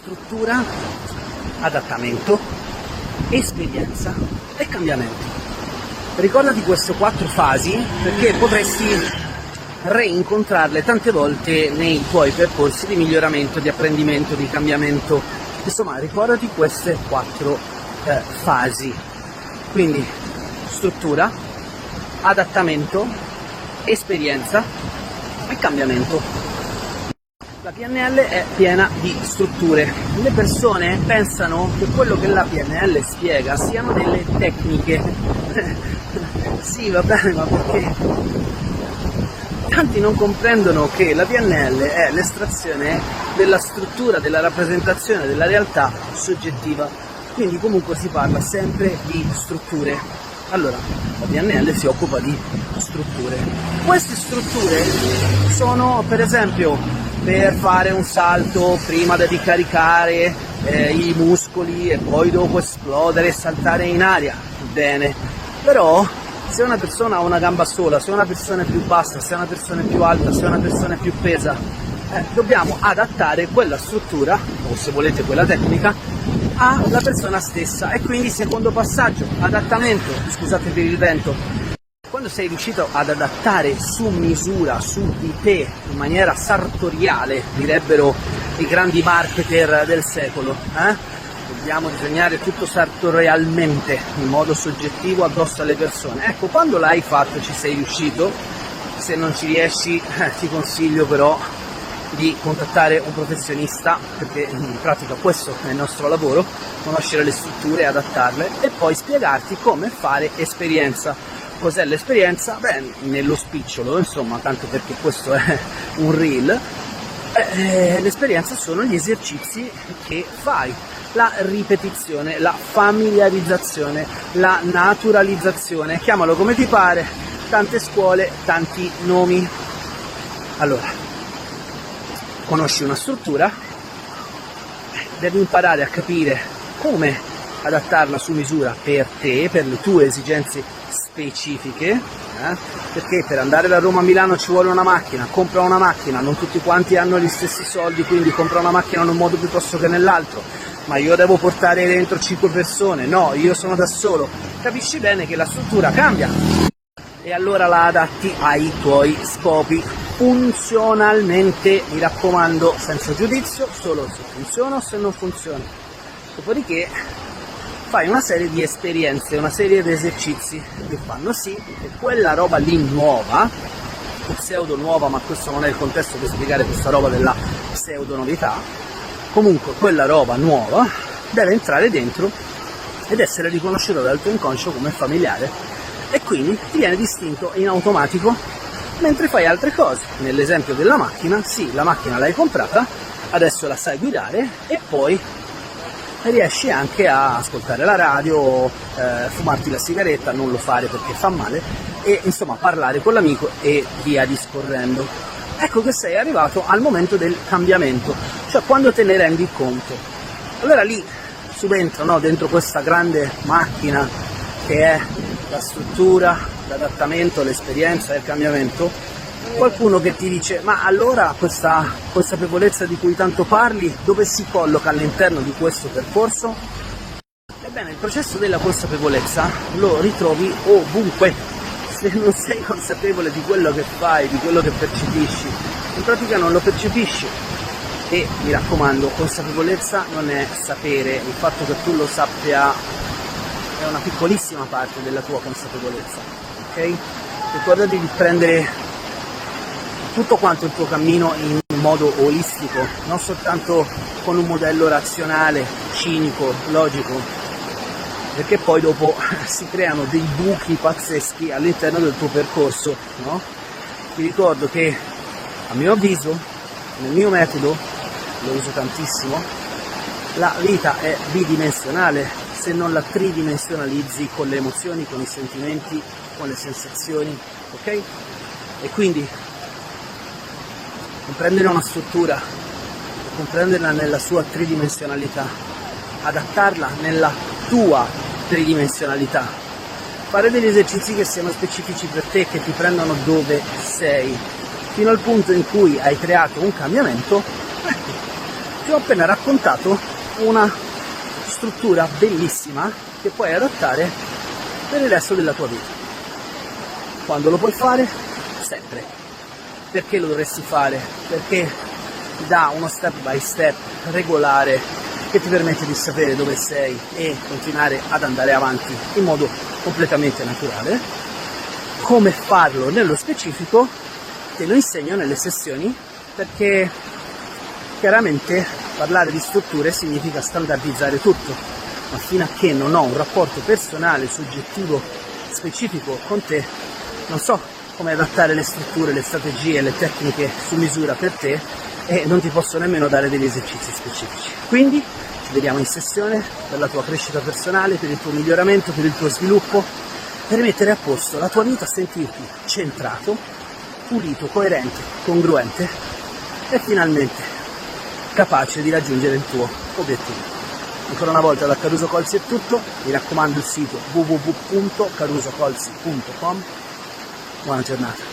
struttura, adattamento, esperienza e cambiamento. Ricordati queste 4 fasi perché potresti reincontrarle tante volte nei tuoi percorsi di miglioramento, di apprendimento, di cambiamento. Insomma, ricordati queste 4 fasi. Quindi struttura, adattamento, esperienza e cambiamento. La PNL è piena di strutture. Le persone pensano che quello che la PNL spiega siano delle tecniche. Sì, va bene, ma perché? Tanti non comprendono che la PNL è l'estrazione della struttura, della rappresentazione della realtà soggettiva. Quindi comunque si parla sempre di strutture. Allora, la PNL si occupa di strutture. Queste strutture sono, per esempio, per fare un salto prima di ricaricare i muscoli e poi dopo esplodere e saltare in aria. Bene, però se una persona ha una gamba sola, se una persona è più bassa, se una persona è più alta, se una persona è più pesa, dobbiamo adattare quella struttura, o se volete quella tecnica, alla persona stessa. E quindi secondo passaggio, adattamento, scusate per il vento. Quando sei riuscito ad adattare su misura, su di te, in maniera sartoriale, direbbero i grandi marketer del secolo, dobbiamo disegnare tutto sartorialmente, in modo soggettivo addosso alle persone. Ecco, quando l'hai fatto, ci sei riuscito. Se non ci riesci, ti consiglio però di contattare un professionista, perché in pratica questo è il nostro lavoro, conoscere le strutture, adattarle e poi spiegarti come fare esperienza. Cos'è l'esperienza? Beh, nello spicciolo, insomma, tanto perché questo è un reel, l'esperienza sono gli esercizi che fai, la ripetizione, la familiarizzazione, la naturalizzazione, chiamalo come ti pare, tante scuole, tanti nomi. Allora, conosci una struttura, devi imparare a capire come adattarla su misura per te, per le tue esigenze specifiche, perché per andare da Roma a Milano ci vuole una macchina, compra una macchina, non tutti quanti hanno gli stessi soldi, quindi compra una macchina in un modo piuttosto che nell'altro, ma io devo portare dentro 5 persone, no, io sono da solo. Capisci bene che la struttura cambia e allora la adatti ai tuoi scopi funzionalmente, mi raccomando, senza giudizio, solo se funziona o se non funziona. Dopodiché fai una serie di esperienze, una serie di esercizi che fanno sì che quella roba lì nuova, pseudo nuova, ma questo non è il contesto per spiegare questa roba della pseudo novità, comunque quella roba nuova deve entrare dentro ed essere riconosciuta dal tuo inconscio come familiare e quindi ti viene distinto in automatico mentre fai altre cose. Nell'esempio della macchina, sì, la macchina l'hai comprata, adesso la sai guidare e poi riesci anche a ascoltare la radio, fumarti la sigaretta, non lo fare perché fa male, e insomma parlare con l'amico e via discorrendo. Ecco che sei arrivato al momento del cambiamento, cioè quando te ne rendi conto. Allora lì subentra, no, dentro questa grande macchina che è la struttura, l'adattamento, l'esperienza e il cambiamento, qualcuno che ti dice: ma allora questa consapevolezza di cui tanto parli dove si colloca all'interno di questo percorso? Ebbene, il processo della consapevolezza lo ritrovi ovunque. Se non sei consapevole di quello che fai, di quello che percepisci, in pratica non lo percepisci. E mi raccomando, consapevolezza non è sapere, il fatto che tu lo sappia è una piccolissima parte della tua consapevolezza, ok? Ricordati di prendere tutto quanto il tuo cammino in modo olistico, non soltanto con un modello razionale, cinico, logico, perché poi dopo si creano dei buchi pazzeschi all'interno del tuo percorso, no? Ti ricordo che, a mio avviso, nel mio metodo, lo uso tantissimo, la vita è bidimensionale se non la tridimensionalizzi con le emozioni, con i sentimenti, con le sensazioni, ok? E quindi comprendere una struttura, comprenderla nella sua tridimensionalità, adattarla nella tua tridimensionalità, fare degli esercizi che siano specifici per te, che ti prendano dove sei, fino al punto in cui hai creato un cambiamento, ecco, Ti ho appena raccontato una struttura bellissima che puoi adattare per il resto della tua vita. Quando lo puoi fare? Sempre. Perché lo dovresti fare? Perché ti dà uno step by step regolare che ti permette di sapere dove sei e continuare ad andare avanti in modo completamente naturale. Come farlo nello specifico te lo insegno nelle sessioni, perché chiaramente parlare di strutture significa standardizzare tutto, ma fino a che non ho un rapporto personale, soggettivo, specifico con te, non so come adattare le strutture, le strategie, le tecniche su misura per te e non ti posso nemmeno dare degli esercizi specifici. Quindi ci vediamo in sessione per la tua crescita personale, per il tuo miglioramento, per il tuo sviluppo, per mettere a posto la tua vita, sentirti centrato, pulito, coerente, congruente e finalmente capace di raggiungere il tuo obiettivo. Ancora una volta da Caruso Colsi è tutto, mi raccomando il sito www.carusocolsi.com. Buona giornata.